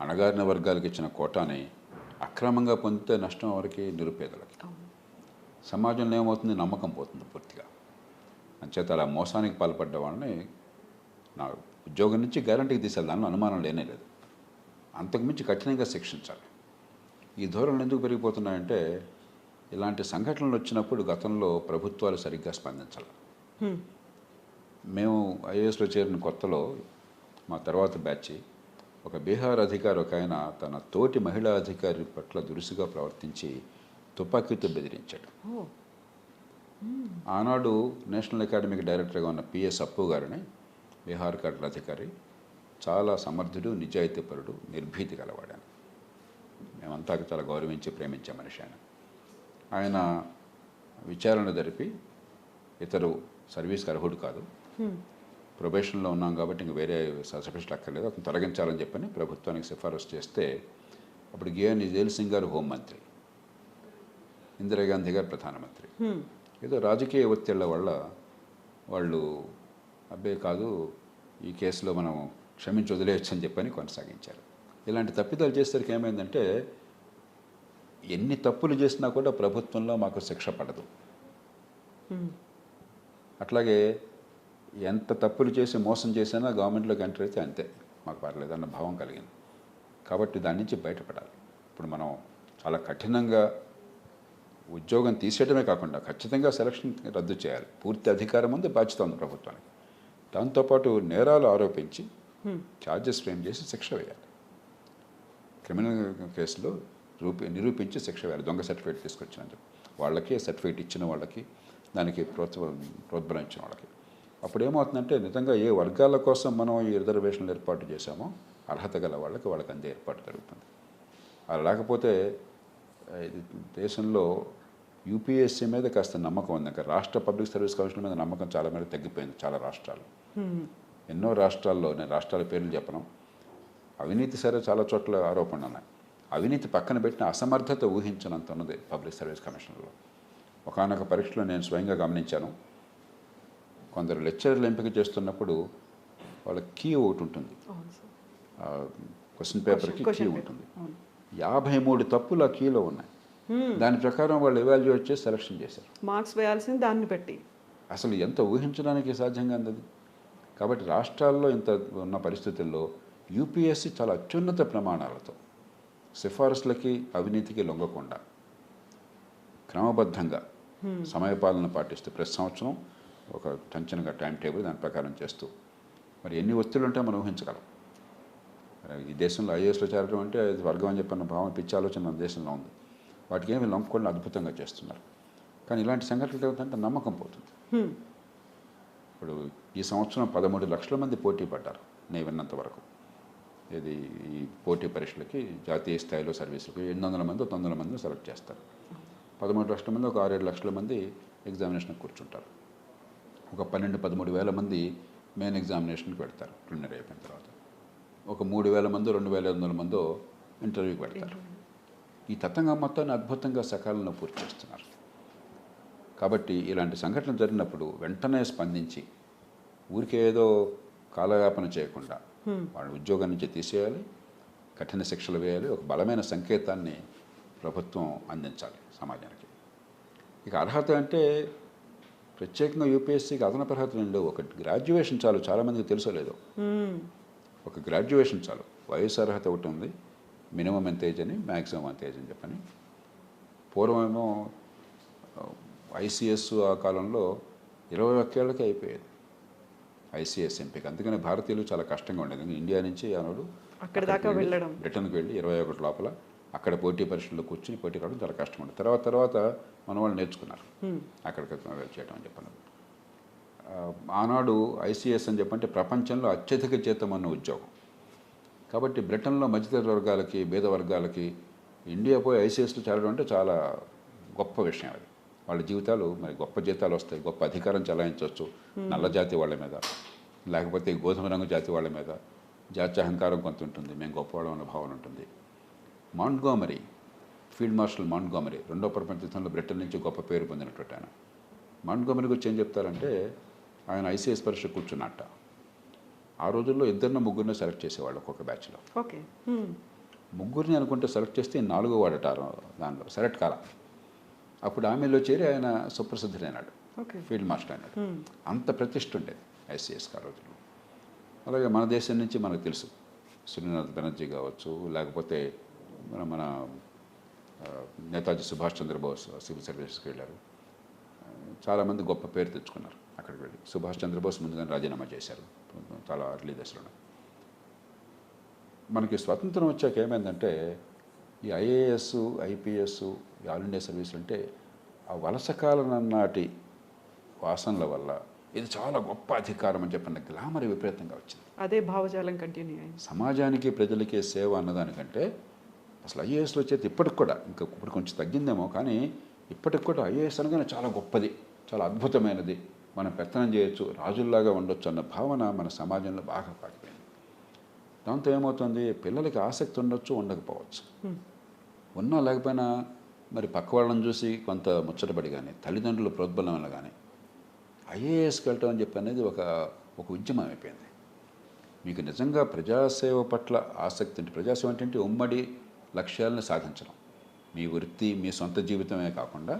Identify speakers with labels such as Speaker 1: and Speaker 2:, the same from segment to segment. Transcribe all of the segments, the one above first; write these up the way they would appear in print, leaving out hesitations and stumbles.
Speaker 1: అణగారిన వర్గాలకు ఇచ్చిన కోటాని అక్రమంగా పొందితే నష్టం ఎవరికి? నిరుపేదలకి. సమాజంలో ఏమవుతుంది? నమ్మకం పోతుంది పూర్తిగా. అంచేత అలా మోసానికి పాల్పడ్డ వాళ్ళని నా ఉద్యోగం నుంచి గ్యారంటీకి తీసేది, దానిలో అనుమానం లేనే లేదు. అంతకుమించి కఠినంగా శిక్షించాలి. ఈ ధోరణులు ఎందుకు పెరిగిపోతున్నాయంటే ఇలాంటి సంఘటనలు వచ్చినప్పుడు గతంలో ప్రభుత్వాలు సరిగ్గా స్పందించాలి. మేము ఐఏఎస్లో చేరిన కొత్తలో మా తర్వాత బ్యాచ్ ఒక బీహార్ అధికారి ఒక ఆయన తన తోటి మహిళా అధికారి పట్ల దురుసుగా ప్రవర్తించి తుపాకీతో బెదిరించాడు. ఆనాడు నేషనల్ అకాడమిక్ డైరెక్టర్గా ఉన్న పిఎస్ అప్పు గారిని బీహార్ కాడల అధికారి చాలా సమర్థుడు, నిజాయితీపరుడు, నిర్భీతి గలవాడాను. మేమంతా చాలా గౌరవించి ప్రేమించే మనిషి ఆయన విచారణ జరిపి ఇతరు సర్వీస్కి అర్హుడు కాదు, ప్రొబేషన్లో ఉన్నాం కాబట్టి ఇంక వేరే సర్టిఫికేట్ అక్కర్లేదు, అతను తొలగించాలని చెప్పని ప్రభుత్వానికి సిఫారసు చేస్తే అప్పుడు గియాని జైల్ సింగ్ గారు హోంమంత్రి, ఇందిరాగాంధీ గారు ప్రధానమంత్రి. ఏదో రాజకీయ ఒత్తిళ్ల వల్ల వాళ్ళు అబ్బే కాదు ఈ కేసులో మనం క్షమించి వదిలేయచ్చు అని చెప్పని కొనసాగించారు. ఇలాంటి తప్పిదాలు చేసేసరికి ఏమైందంటే ఎన్ని తప్పులు చేసినా కూడా ప్రభుత్వంలో మాకు శిక్ష పడదు. అట్లాగే ఎంత తప్పులు చేసి మోసం చేసినా గవర్నమెంట్లోకి ఎంటర్ అయితే అంతే, మాకు పర్లేదు అన్న భావం కలిగింది. కాబట్టి దాని నుంచి బయటపడాలి. ఇప్పుడు మనం చాలా కఠినంగా ఉద్యోగం తీసేయడమే కాకుండా ఖచ్చితంగా సెలక్షన్ రద్దు చేయాలి. పూర్తి అధికారం ఉంది, బాధ్యత ఉంది ప్రభుత్వానికి. దాంతోపాటు నేరాలు ఆరోపించి ఛార్జెస్ ఫ్రేమ్ చేసి శిక్ష వేయాలి. క్రిమినల్ కేసులో నిరూపించి శిక్ష వేయాలి. దొంగ సర్టిఫికేట్ తీసుకొచ్చినందుకు వాళ్ళకి, సర్టిఫికేట్ ఇచ్చిన వాళ్ళకి, దానికి ప్రోత్బలం ఇచ్చిన వాళ్ళకి. అప్పుడు ఏమవుతుందంటే నిజంగా ఏ వర్గాల కోసం మనం ఈ రిజర్వేషన్లు ఏర్పాటు చేశామో అర్హత గల వాళ్ళకి అందే ఏర్పాటు జరుగుతుంది. అలా లేకపోతే దేశంలో యూపీఎస్సీ మీద కాస్త నమ్మకం ఉంది. ఇంకా రాష్ట్ర పబ్లిక్ సర్వీస్ కమిషన్ మీద నమ్మకం చాలా మేర తగ్గిపోయింది చాలా రాష్ట్రాలు. ఎన్నో రాష్ట్రాల్లో, నేను రాష్ట్రాల పేర్లు చెప్పను, అవినీతి సరే చాలా చోట్ల ఆరోపణలు ఉన్నాయి. అవినీతి పక్కన పెట్టిన అసమర్థత ఊహించినంత ఉన్నది పబ్లిక్ సర్వీస్ కమిషన్లో. ఒకానొక పరీక్షలో నేను స్వయంగా గమనించాను. కొందరు లెక్చరర్లు ఎంపిక చేస్తున్నప్పుడు వాళ్ళ కీ ఒకటి ఉంటుంది, క్వశ్చన్ పేపర్కి కీ ఉంటుంది. 53 తప్పులు ఆ కీలో ఉన్నాయి. దాని ప్రకారం వాళ్ళు ఎవాల్యుయేట్ చేసి సెలక్షన్ చేశారు.
Speaker 2: మార్క్స్ వేయాల్సింది దాన్ని పెట్టి.
Speaker 1: అసలు ఎంత ఊహించడానికి సాధ్యంగా అందది. కాబట్టి రాష్ట్రాల్లో ఇంత ఉన్న పరిస్థితుల్లో యూపీఎస్సీ చాలా అత్యున్నత ప్రమాణాలతో సిఫారసులకి, అవినీతికి లొంగకుండా క్రమబద్ధంగా సమయపాలన పాటిస్తూ ప్రతి సంవత్సరం ఒక టెన్షన్గా టైం టేబుల్ దాని ప్రకారం చేస్తూ మరి ఎన్ని ఒత్తిళ్ళు ఉంటే మనం ఊహించగలం. ఈ దేశంలో ఐఏఎస్లో చేరడం అంటే అది వర్గం అని చెప్పిన భావన, పిచ్చి ఆలోచన మన దేశంలో ఉంది. వాటికి ఏమి లొంగకుండా అద్భుతంగా చేస్తున్నారు. కానీ ఇలాంటి సంఘటనలు ఏమిటంటే నమ్మకం పోతుంది. ఇప్పుడు ఈ సంవత్సరం 13 లక్షల మంది పోటీ పడ్డారు నేను విన్నంత వరకు. ఇది ఈ పోటీ పరీక్షలకి జాతీయ స్థాయిలో సర్వీసులకి 800 మంది 900 మందిని సెలెక్ట్ చేస్తారు. 13 లక్షల మంది ఒక 6-7 లక్షల మంది ఎగ్జామినేషన్కి కూర్చుంటారు. ఒక 12-13 వేల మంది మెయిన్ ఎగ్జామినేషన్కి పెడతారు ప్రిలిమినరీ అయిపోయిన తర్వాత. ఒక 3,000 మంది 2,500 మందో ఇంటర్వ్యూకి పెడతారు. ఈ తతంగం మొత్తాన్ని అద్భుతంగా సకాలంలో పూర్తి చేస్తున్నారు. కాబట్టి ఇలాంటి సంఘటనలు జరిగినప్పుడు వెంటనే స్పందించి ఊరికే ఏదో కాలయాపన చేయకుండా వాళ్ళ ఉద్యోగం నుంచి తీసేయాలి, కఠిన శిక్షలు వేయాలి, ఒక బలమైన సంకేతాన్ని ప్రభుత్వం అందించాలి సమాజానికి. ఇక అర్హత అంటే ప్రత్యేకంగా యూపీఎస్సీకి అదనపు అర్హతలు ఏం లేవు. ఒక గ్రాడ్యుయేషన్ చాలు, చాలామందికి తెలుసో లేదో. ఒక గ్రాడ్యుయేషన్ చాలు. వయసు అర్హత ఒకటి ఉంది, మినిమం ఎంత ఏజ్ అని, మ్యాక్సిమం ఎంత ఏజ్ అని చెప్పని. పూర్వమేమో ఐసీఎస్ ఆ కాలంలో 21 ఏళ్ళకే అయిపోయేది ఐసీఎస్ ఎంపిక. అందుకని భారతీయులు చాలా కష్టంగా ఉండేది. ఇండియా నుంచి ఆనాడు
Speaker 2: అక్కడి దాకా వెళ్ళడం,
Speaker 1: బ్రిటన్కి వెళ్ళి 21 లోపల అక్కడ పోటీ పరీక్షల్లో కూర్చుని పోటీ రావడం చాలా కష్టం ఉండేది. తర్వాత మన వాళ్ళు నేర్చుకున్నారు అక్కడికి చేయడం అని చెప్పన్నారు. ఆనాడు ఐసీఎస్ అని చెప్పంటే ప్రపంచంలో అత్యధిక జీతం అన్న ఉద్యోగం. కాబట్టి బ్రిటన్లో మధ్యతరగతి వర్గాలకి, పేద వర్గాలకి ఇండియా పోయి ఐసీఎస్లో చేరడం అంటే చాలా గొప్ప విషయం. అది వాళ్ళ జీవితాలు మరి గొప్ప జీతాలు వస్తాయి, గొప్ప అధికారం చెలాయించవచ్చు నల్ల జాతి వాళ్ళ మీద, లేకపోతే గోధుమ రంగు జాతి వాళ్ళ మీద. జాతి అహంకారం కొంత ఉంటుంది, మేము గొప్పవాళ్ళం అన్న భావన ఉంటుంది. మాంట్గోమరీ, ఫీల్డ్ మార్షల్ మాంట్గోమరీ 2వ ప్రపంచ యుద్ధంలో బ్రిటన్ నుంచి గొప్ప పేరు పొందినటువంటి ఆయన. మాంట్గోమరీ గురించి ఏం చెప్తారంటే ఆయన ఐసీఎస్ పరీక్ష కూర్చున్నట్ట. ఆ రోజుల్లో ఇద్దరిని ముగ్గురిని సెలెక్ట్ చేసేవాళ్ళు ఒక్కొక్క బ్యాచ్లో.
Speaker 2: ఓకే.
Speaker 1: ముగ్గురిని అనుకుంటే సెలెక్ట్ చేస్తే నాలుగో వాడటారు దానిలో సెలెక్ట్ కాల. అప్పుడు ఆమెలో చేరి ఆయన సుప్రసిద్ధుడైనాడు,
Speaker 2: ఓకే.
Speaker 1: ఫీల్డ్ మాస్టర్ అయినాడు. అంత ప్రతిష్ఠ ఉండేది ఐసీఎస్కి ఆ రోజుల్లో. అలాగే మన దేశం నుంచి మనకు తెలుసు శ్రీనాథ్ బెనర్జీ కావచ్చు, లేకపోతే మన నేతాజీ సుభాష్ చంద్రబోస్ సివిల్ సర్వీసెస్కి వెళ్ళారు. చాలామంది గొప్ప పేరు తెచ్చుకున్నారు అక్కడికి వెళ్ళి. సుభాష్ చంద్రబోస్ ముందుగానే రాజీనామా చేశారు చాలా అర్లీ దశలో. మనకి స్వతంత్రం వచ్చాక ఏమైందంటే ఈ ఐఏఎస్, ఐపీఎస్, ఆల్ ఇండియా సర్వీసులు అంటే ఆ వలసకాలం నాటి వాసనల వల్ల ఇది చాలా గొప్ప అధికారం అని చెప్పిన గ్లామర్ విపరీతంగా వచ్చింది.
Speaker 2: అదే భావజాలం కంటిన్యూ అయింది.
Speaker 1: సమాజానికి ప్రజలకి సేవ అన్నదానికంటే అసలు ఐఏఎస్లో వచ్చేది ఇప్పటికి కూడా, ఇంకా ఇప్పుడు కొంచెం తగ్గిందేమో కానీ ఇప్పటికి కూడా ఐఏఎస్ అనగానే చాలా గొప్పది, చాలా అద్భుతమైనది, మనం పెత్తనం చేయొచ్చు, రాజుల్లాగా ఉండొచ్చు అన్న భావన మన సమాజంలో బాగా పాకిపోయింది. దాంతో ఏమవుతుంది, పిల్లలకి ఆసక్తి ఉండొచ్చు, ఉండకపోవచ్చు. ఉన్నా లేకపోయినా మరి పక్క వాళ్ళని చూసి కొంత ముచ్చటపడి కానీ తల్లిదండ్రుల ప్రోద్బలం వల్ల కానీ ఐఏఎస్కి వెళ్ళటం అని చెప్పి అనేది ఒక ఉద్యమం అయిపోయింది. మీకు నిజంగా ప్రజాసేవ పట్ల ఆసక్తి ఉంటే, ప్రజాసేవ అంటే ఉమ్మడి లక్ష్యాలను సాధించడం, మీ వృత్తి మీ సొంత జీవితమే కాకుండా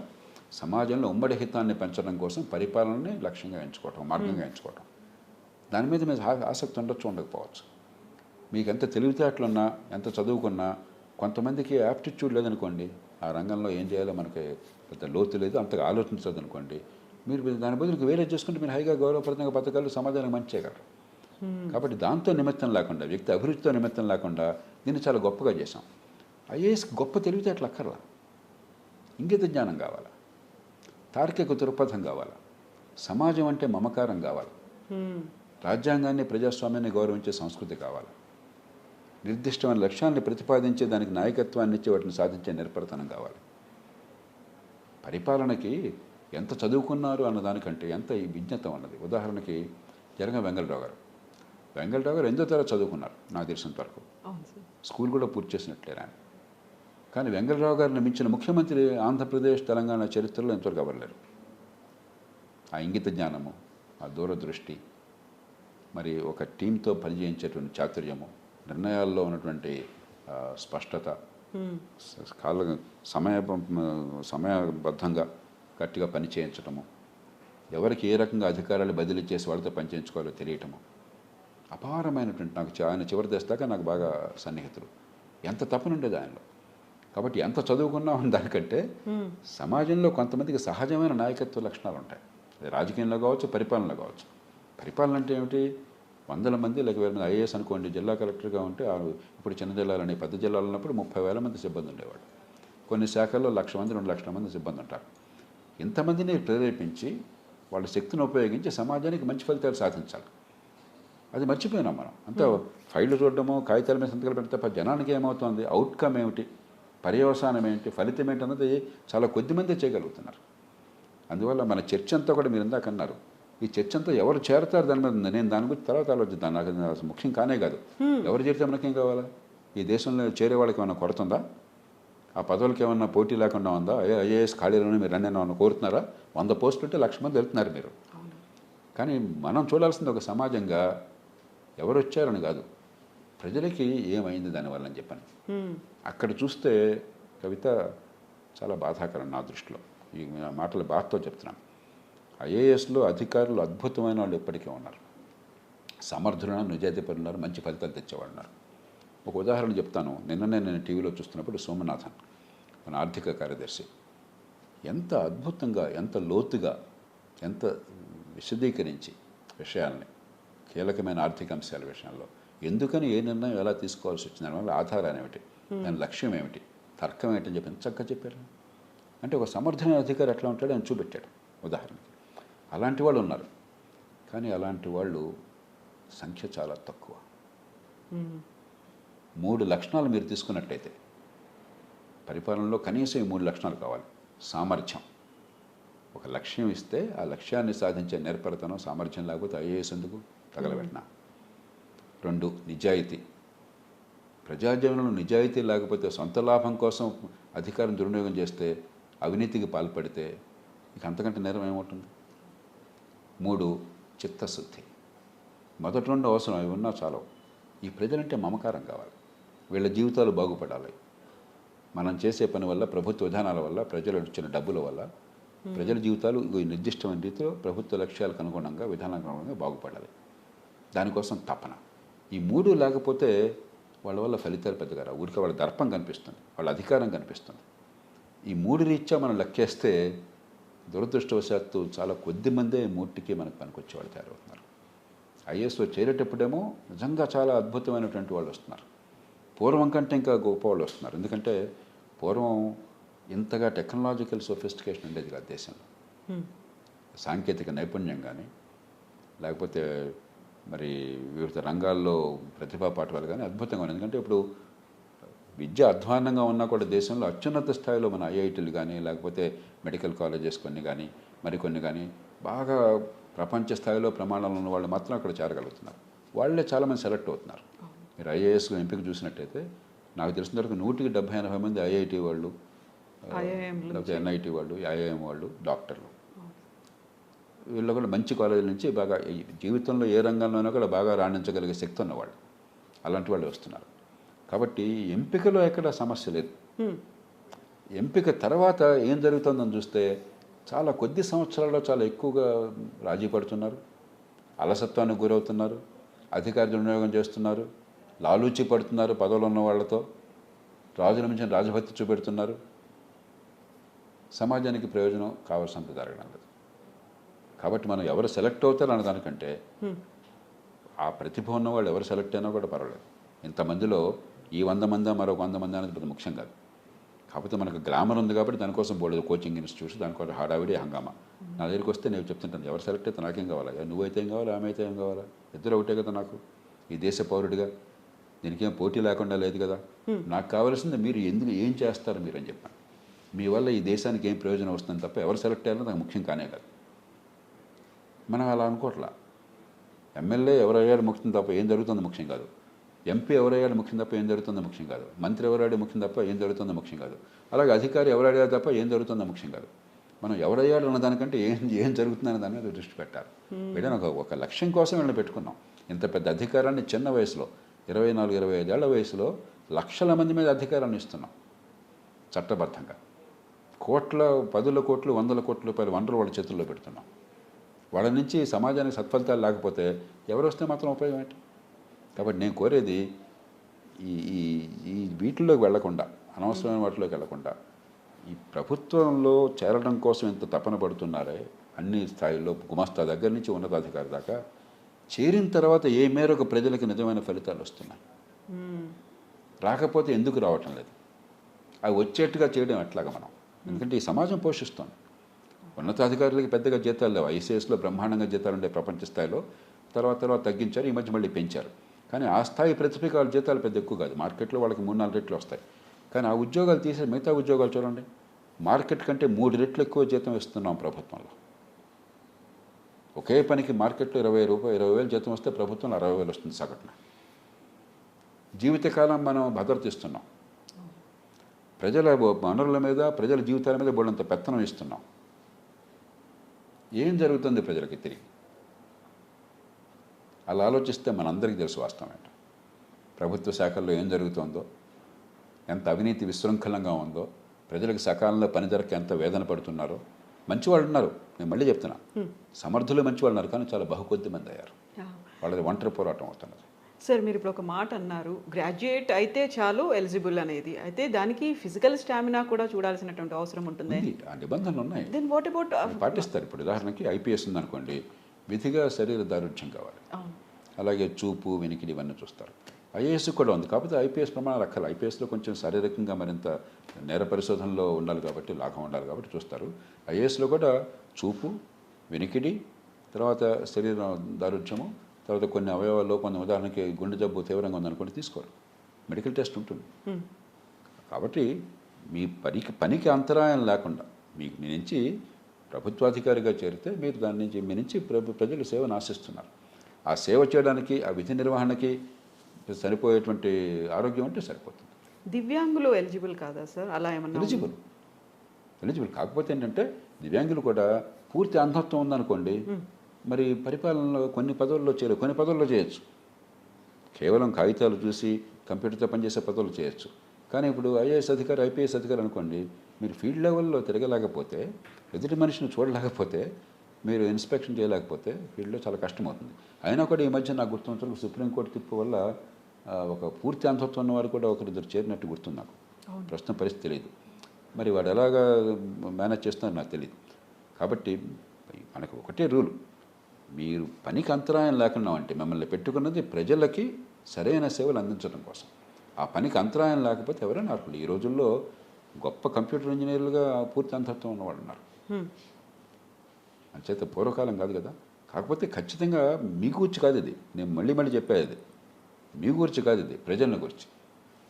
Speaker 1: సమాజంలో ఉమ్మడి హితాన్ని పెంచడం కోసం పరిపాలనని లక్ష్యంగా ఎంచుకోవటం, మార్గంగా ఎంచుకోవటం. దాని మీద మీరు ఆసక్తి ఉండొచ్చు, ఉండకపోవచ్చు. మీకు ఎంత తెలివితేటలున్నా, ఎంత చదువుకున్నా, కొంతమందికి యాప్టిట్యూడ్ లేదనుకోండి, ఆ రంగంలో ఏం చేయాలో మనకి పెద్ద లోతు లేదు, అంతగా ఆలోచించదు అనుకోండి, మీరు దాని బదులుకి వేరే చేసుకుంటే మీరు హైగా గౌరవప్రదంగా పథకాలు సమాజానికి మంచి చేయగలరు. కాబట్టి దాంతో నిమిత్తం లేకుండా, వ్యక్తి అభివృద్ధితో నిమిత్తం లేకుండా దీన్ని చాలా గొప్పగా చేశాం. ఐఏఎస్కి గొప్ప తెలివితేటలు అక్కర్లా, ఇంగిత జ్ఞానం కావాలా, తార్కిక దృక్పథం కావాలా, సమాజం అంటే మమకారం కావాలి, రాజ్యాంగాన్ని ప్రజాస్వామ్యాన్ని గౌరవించే సంస్కృతి కావాలి, నిర్దిష్టమైన లక్ష్యాన్ని ప్రతిపాదించే దానికి నాయకత్వాన్ని ఇచ్చి వాటిని సాధించే నిర్భరతనం కావాలి. పరిపాలనకి ఎంత చదువుకున్నారు అన్న దానికంటే ఎంత ఈ విజ్ఞత ఉన్నది. ఉదాహరణకి జరగ వెంగళరావు గారు 8వ తరగతి చదువుకున్నారు నాకు తెలిసినంత వరకు. స్కూల్ కూడా పూర్తి చేసినట్లేరు ఆయన. కానీ వెంగళరావు గారిని మించిన ముఖ్యమంత్రి ఆంధ్రప్రదేశ్ తెలంగాణ చరిత్రలో ఎంతవరకు అవ్వలేరు. ఆ ఇంగిత జ్ఞానము, ఆ దూరదృష్టి, మరి ఒక టీంతో పనిచేయించేటువంటి చాతుర్యము, నిర్ణయాల్లో ఉన్నటువంటి స్పష్టత, సమయబద్ధంగా గట్టిగా పని చేయించటము, ఎవరికి ఏ రకంగా అధికారాలు బదిలీ చేసి వాళ్ళతో పనిచేయించుకోవాలో తెలియటము, అపారమైనటువంటి నాకు ఆయన చివరి దశ దాకా నాకు బాగా సన్నిహితులు. ఎంత తపనుండేది ఆయనలో. కాబట్టి ఎంత చదువుకున్నా దానికంటే సమాజంలో కొంతమందికి సహజమైన నాయకత్వ లక్షణాలు ఉంటాయి. అది రాజకీయంలో కావచ్చు, పరిపాలనలో కావచ్చు. పరిపాలన అంటే ఏమిటి, 100 మంది లేక 1000 మంది ఐఏఎస్ అనుకోండి, జిల్లా కలెక్టర్గా ఉంటే ఇప్పుడు చిన్న జిల్లాలని పెద్ద జిల్లాలు ఉన్నప్పుడు 30,000 మంది సిబ్బంది ఉండేవాడు. కొన్ని శాఖల్లో 1,00,000 మంది 2,00,000 మంది సిబ్బంది ఉంటారు. ఇంతమందిని ప్రేరేపించి వాళ్ళ శక్తిని ఉపయోగించి సమాజానికి మంచి ఫలితాలు సాధించాలి. అది మర్చిపోయినాం మనం. అంతా ఫైళ్ళు చూడడము, కాగితాల మీద సంతకాలు పెడితే జనానికి ఏమవుతుంది, అవుట్కమ్ ఏమిటి, పర్యవసానం ఏంటి, ఫలితం ఏంటి అన్నది చాలా కొద్దిమంది చేయగలుగుతున్నారు. అందువల్ల మన చర్చ అంతా కూడా మీరు ఇందాక అన్నారు, ఈ చర్చ అంతా ఎవరు చేరతారు దాని మీద ఉంది. నేను దాని గురించి తర్వాత ఆలోచిద్దాను, నాకు అసలు ముఖ్యం కానే కాదు. ఎవరు చేరితే మనకేం కావాలా, ఈ దేశంలో చేరే వాళ్ళకి ఏమైనా కొరత ఉందా, ఆ పదవులకి ఏమన్నా పోటీ లేకుండా ఉందా, ఐఏఎస్ ఖాళీలోనే మీరు అన్నీ ఏమన్నా కోరుతున్నారా, 100 పోస్టులు ఉంటే 1,00,000 మంది వెళ్తున్నారు మీరు. కానీ మనం చూడాల్సింది ఒక సమాజంగా ఎవరు వచ్చారని కాదు, ప్రజలకి ఏమైంది దానివల్ల అని చెప్పాను. అక్కడ చూస్తే కవిత చాలా బాధాకరం నా దృష్టిలో. ఈ మాటలు బాధతో చెప్తున్నాను. ఐఏఎస్లో అధికారులు అద్భుతమైన వాళ్ళు ఎప్పటికీ ఉన్నారు, సమర్థులైన నిజాయితీపరులు ఉన్నారు, మంచి ఫలితాలు తెచ్చేవాళ్ళు ఉన్నారు. ఒక ఉదాహరణ చెప్తాను. నిన్ననే నేను టీవీలో చూస్తున్నప్పుడు సోమనాథన్ మన ఆర్థిక కార్యదర్శి ఎంత అద్భుతంగా, ఎంత లోతుగా, ఎంత విశదీకరించి విషయాల్ని, కీలకమైన ఆర్థిక అంశాల విషయంలో ఎందుకని ఏ నిర్ణయం ఎలా తీసుకోవాల్సి వచ్చిన దానివల్ల ఆధారాలు ఏమిటి, దాని లక్ష్యం ఏమిటి, తర్కం ఏంటని చెప్పి ఎంత చక్కగా చెప్పారు. అంటే ఒక సమర్థమైన అధికారి ఎట్లా ఉంటాడో ఆయన చూపెట్టాడు ఉదాహరణకి. అలాంటి వాళ్ళు ఉన్నారు, కానీ అలాంటి వాళ్ళు సంఖ్య చాలా తక్కువ. 3 లక్షణాలు మీరు తీసుకున్నట్టయితే పరిపాలనలో కనీసం ఈ 3 లక్షణాలు కావాలి. సామర్థ్యం, ఒక లక్ష్యం ఇస్తే ఆ లక్ష్యాన్ని సాధించే నేర్పరతనం, సామర్థ్యం లేకపోతే ఐఏఎస్ ఎందుకు తగలబెట్టినా. 2 నిజాయితీ, ప్రజాజీవనంలో నిజాయితీ లేకపోతే, సొంత లాభం కోసం అధికారం దుర్వినియోగం చేస్తే, అవినీతికి పాల్పడితే ఇక అంతకంటే నేరం ఏమవుతుంది. 3 చిత్తశుద్ధి, మొదటి రెండు అవసరం అవి ఉన్నా చాలు. ఈ ప్రజలంటే మమకారం కావాలి, వీళ్ళ జీవితాలు బాగుపడాలి. మనం చేసే పని వల్ల, ప్రభుత్వ విధానాల వల్ల, ప్రజలు ఇచ్చిన డబ్బుల వల్ల ప్రజల జీవితాలు ఈ నిర్దిష్టమైన రీతిలో ప్రభుత్వ లక్ష్యాలకు అనుగుణంగా, విధానాలకు అనుగుణంగా బాగుపడాలి. దానికోసం తపన. ఈ మూడు లేకపోతే వాళ్ళ వల్ల ఫలితాలు పెద్దగా రావు. ఊరికే వాళ్ళ దర్పం కనిపిస్తుంది, వాళ్ళ అధికారం కనిపిస్తుంది. ఈ మూడు రీత్యా మనం లెక్కేస్తే దురదృష్టవశాత్తు చాలా కొద్ది మందే మూర్తికి మనకు పనికొచ్చేవాళ్ళు తయారవుతున్నారు. ఐఏఎస్లో చేరేటప్పుడేమో నిజంగా చాలా అద్భుతమైనటువంటి వాళ్ళు వస్తున్నారు. పూర్వం కంటే ఇంకా గొప్ప వాళ్ళు వస్తున్నారు. ఎందుకంటే పూర్వం ఇంతగా టెక్నాలజికల్ సోఫిస్టికేషన్ ఉండేది కాదు దేశంలో. సాంకేతిక నైపుణ్యం కానీ, లేకపోతే మరి వివిధ రంగాల్లో ప్రతిభా పాఠవాలు కానీ అద్భుతంగా ఉన్నాయి. ఎందుకంటే ఇప్పుడు విద్య అధ్వాన్నంగా ఉన్నా కూడా దేశంలో అత్యున్నత స్థాయిలో మన ఐఐటీలు కానీ, లేకపోతే మెడికల్ కాలేజెస్ కొన్ని కానీ, మరికొన్ని కానీ బాగా ప్రపంచ స్థాయిలో ప్రమాణాలు ఉన్న వాళ్ళు మాత్రం అక్కడ చేరగలుగుతున్నారు. వాళ్ళే చాలామంది సెలెక్ట్ అవుతున్నారు. మీరు ఐఏఎస్లో ఎంపిక చూసినట్టయితే నాకు తెలిసిన వరకు 170-80 మంది ఐఐటి వాళ్ళు, లేకపోతే ఎన్ఐటి వాళ్ళు, ఐఐఎం వాళ్ళు, డాక్టర్లు. వీళ్ళు కూడా మంచి కాలేజీల నుంచి బాగా జీవితంలో ఏ రంగంలోనైనా కూడా బాగా రాణించగలిగే శక్తి ఉన్నవాళ్ళు, అలాంటి వాళ్ళు వస్తున్నారు. కాబట్టి ఎంపికలో ఎక్కడ సమస్య లేదు. ఎంపిక తర్వాత ఏం జరుగుతుందని చూస్తే చాలా కొద్ది సంవత్సరాల్లో చాలా ఎక్కువగా రాజీ పడుతున్నారు, అలసత్వానికి గురవుతున్నారు, అధికార దుర్వినియోగం చేస్తున్నారు, లాలూచి పడుతున్నారు పదవులు ఉన్న వాళ్ళతో, రాజుల నుంచి రాజభక్తి చూపెడుతున్నారు. సమాజానికి ప్రయోజనం కావాల్సినంత జరగడం లేదు. కాబట్టి మనం ఎవరు సెలెక్ట్ అవుతారు అన్న దానికంటే ఆ ప్రతిభ ఉన్న వాళ్ళు ఎవరు సెలెక్ట్ అయినా కూడా పర్వాలేదు. ఇంతమందిలో ఈ 100 మంది మరొక 100 మంది అనేది పెద్ద ముఖ్యం కాదు. కాకపోతే మనకు గ్లామర్ ఉంది కాబట్టి దానికోసం బోర్డు కోచింగ్ ఇన్స్టిట్యూట్స్, దానికోసం హడావిడి హంగామా. నా దగ్గరికి వస్తే నేను చెప్తుంటాను, ఎవరు సెలెక్ట్ అయితే నాకేం కావాలా, నువ్వైతే ఏం కావాలా, ఆమె అయితే ఏం కావాలా, ఇద్దరు ఒకటే కదా నాకు, ఈ దేశ పౌరుడిగా దీనికేం పోటీ లేకుండా లేదు కదా. నాకు కావాల్సింది మీరు ఎందుకు ఏం చేస్తారు మీరు అని చెప్పాను. మీ వల్ల ఈ దేశానికి ఏం ప్రయోజనం వస్తుంది తప్ప ఎవరు సెలెక్ట్ అయ్యారో నాకు ముఖ్యం కానే కాదు. మనం అలా అనుకోవట్లా. ఎమ్మెల్యే ఎవరయ్యాడు ముఖ్యం తప్ప ఏం జరుగుతుందో ముఖ్యం కాదు. ఎంపీ ఎవరయ్యాడు ముఖ్యం తప్ప ఏం జరుగుతుందో ముఖ్యం కాదు. మంత్రి ఎవరాడే ముఖ్యం తప్ప ఏం జరుగుతుందో ముఖ్యం కాదు. అలాగే అధికారి ఎవరయ్యాడు తప్ప ఏం జరుగుతుందో ముఖ్యం కాదు. మనం ఎవరయ్యాడు అన్న దానికంటే ఏం జరుగుతుందనే దాని మీద దృష్టి పెట్టాలి. వీళ్ళని ఒక లక్ష్యం కోసం వీళ్ళని పెట్టుకున్నాం. ఇంత పెద్ద అధికారాన్ని చిన్న వయసులో 24-25 ఏళ్ల వయసులో లక్షల మంది మీద అధికారాన్ని ఇస్తున్నాం చట్టబద్ధంగా. కోట్ల 10 కోట్లు 100 కోట్ల రూపాయల వనరులు వాళ్ళ చేతుల్లో పెడుతున్నాం. వాళ్ళ నుంచి సమాజానికి సత్ఫలితాలు లేకపోతే ఎవరు వస్తే మాత్రం ఉపయోగం ఏంటి? కాబట్టి నేను కోరేది ఈ వీటిల్లోకి వెళ్లకుండా, అనవసరమైన వాటిలోకి వెళ్లకుండా, ఈ ప్రభుత్వంలో చేరడం కోసం ఎంత తపన పడుతున్నారే అన్ని స్థాయిల్లో, గుమస్తా దగ్గర నుంచి ఉన్నతాధికారి దాకా, చేరిన తర్వాత ఏ మేరకు ప్రజలకు నిజమైన ఫలితాలు వస్తున్నాయి, రాకపోతే ఎందుకు రావటం లేదు, అవి వచ్చేట్టుగా చేయడం ఎట్లాగా మనం. ఎందుకంటే ఈ సమాజం పోషిస్తుంది. ఉన్నతాధికారులకి పెద్దగా జీతాలు లేవు. ఐసీఎస్లో బ్రహ్మాండంగా జీతాలు ఉండే ప్రపంచ స్థాయిలో, తర్వాత తగ్గించారు, ఈ మధ్య మళ్ళీ పెంచారు. కానీ ఆ స్థాయి ప్రతిభకి వాళ్ళ జీతాలు పెద్ద ఎక్కువ కాదు. మార్కెట్లో వాళ్ళకి 3-4 రెట్లు వస్తాయి. కానీ ఆ ఉద్యోగాలు తీసే మిగతా ఉద్యోగాలు చూడండి, మార్కెట్ కంటే 3 రెట్లు ఎక్కువ జీతం ఇస్తున్నాం ప్రభుత్వంలో. ఒకే పనికి మార్కెట్లో 20,000 జీతం వస్తే ప్రభుత్వంలో 60,000 వస్తుంది సగటున. జీవితకాలం మనం భద్రత ఇస్తున్నాం. ప్రజల వనరుల మీద, ప్రజల జీవితాల మీద బోళ్ళంత పెత్తనం ఇస్తున్నాం. ఏం జరుగుతుంది ప్రజలకి తిరిగి? అలా ఆలోచిస్తే మనందరికీ తెలుసు వాస్తవం ఏంటో. ప్రభుత్వ శాఖల్లో ఏం జరుగుతుందో, ఎంత అవినీతి విశృంఖలంగా ఉందో, ప్రజలకు సకాలంలో పని జరగక ఎంత వేదన పడుతున్నారో. మంచివాళ్ళు ఉన్నారు, నేను మళ్ళీ చెప్తున్నా, సమర్థులు మంచివాళ్ళు ఉన్నారు, కానీ చాలా బహుకొద్ది మంది అయ్యారు. వాళ్ళది ఒంటరి పోరాటం అవుతున్నది.
Speaker 2: సార్, మీరు ఇప్పుడు ఒక మాట అన్నారు, గ్రాడ్యుయేట్ అయితే చాలు ఎలిజిబుల్ అనేది. అయితే దానికి ఫిజికల్ స్టామినా కూడా చూడాల్సినటువంటి అవసరం ఉంటుంది.
Speaker 1: ఆ నిబంధనలు ఉన్నాయి,
Speaker 2: దెన్ వాట్ అబౌట్
Speaker 1: పాటిస్తారు. ఇప్పుడు ఉదాహరణకి ఐపీఎస్ ఉందనుకోండి, విధిగా శరీర దారుఢ్యం కావాలి, అలాగే చూపు, వినికిడి ఇవన్నీ చూస్తారు. ఐఏఎస్ కూడా ఉంది, కాకపోతే ఐపీఎస్ ప్రమాణాలు అక్కర్లేదు. ఐపీఎస్లో కొంచెం శారీరకంగా మరింత నేర పరిశోధనలో ఉండాలి కాబట్టి, లాభం ఉండాలి కాబట్టి చూస్తారు. ఐఏఎస్లో కూడా చూపు, వినికిడి, తర్వాత శరీర దారుఢ్యము, తర్వాత కొన్ని అవయవాల్లో కొన్ని, ఉదాహరణకి గుండె జబ్బు తీవ్రంగా ఉందనుకోండి తీసుకోరు, మెడికల్ టెస్ట్ ఉంటుంది. కాబట్టి మీ పనికి అంతరాయం లేకుండా మీ నుంచి ప్రభుత్వాధికారిగా చేరితే మీరు దాని నుంచి మీ నుంచి ప్రజలు సేవను ఆశిస్తున్నారు. ఆ సేవ చేయడానికి, ఆ విధి నిర్వహణకి సరిపోయేటువంటి ఆరోగ్యం ఉంటే సరిపోతుంది.
Speaker 2: దివ్యాంగులు ఎలిజిబుల్ కాదా సార్? అలా ఏమన్నా? ఎలిజిబుల్
Speaker 1: కాకపోతే ఏంటంటే దివ్యాంగులు కూడా పూర్తి అంధత్వం ఉందనుకోండి, మరి పరిపాలనలో కొన్ని పదవుల్లో చేయలేదు, కొన్ని పదవుల్లో చేయొచ్చు. కేవలం కాగితాలు చూసి కంప్యూటర్తో పనిచేసే పదవులు చేయొచ్చు. కానీ ఇప్పుడు ఐఏఎస్ అధికారి, ఐపీఎస్ అధికారి అనుకోండి, మీరు ఫీల్డ్ లెవెల్లో తిరగలేకపోతే, ఎదుటి మనిషిని చూడలేకపోతే, మీరు ఇన్స్పెక్షన్ చేయలేకపోతే ఫీల్డ్లో చాలా కష్టమవుతుంది. అయినా కూడా ఈ మధ్య నాకు గుర్తున్నంతవరకు సుప్రీంకోర్టు తీర్పు వల్ల ఒక పూర్తి అంతత్వం ఉన్నవారు కూడా ఒకరిద్దరు చేరినట్టు గుర్తుంది నాకు. ప్రస్తుతం పరిస్థితి తెలియదు. మరి వాడు ఎలాగా మేనేజ్ చేస్తున్నారో నాకు తెలియదు. కాబట్టి మనకు ఒకటే రూల్, మీరు పనికి అంతరాయం లేకుండా అంటే మిమ్మల్ని పెట్టుకున్నది ప్రజలకి సరైన సేవలు అందించడం కోసం. ఆ పనికి అంతరాయం లేకపోతే ఎవరైనా అర్హులు. ఈ రోజుల్లో గొప్ప కంప్యూటర్ ఇంజనీర్లుగా పూర్తి అంతత్వం ఉన్నవాళ్ళు ఉన్నారు. అంచేత పూర్వకాలం కాదు కదా. కాకపోతే ఖచ్చితంగా మీ గురించి కాదు ఇది, నేను మళ్ళీ మళ్ళీ చెప్పేది, మీ గురించి కాదు ఇది, ప్రజల గురించి.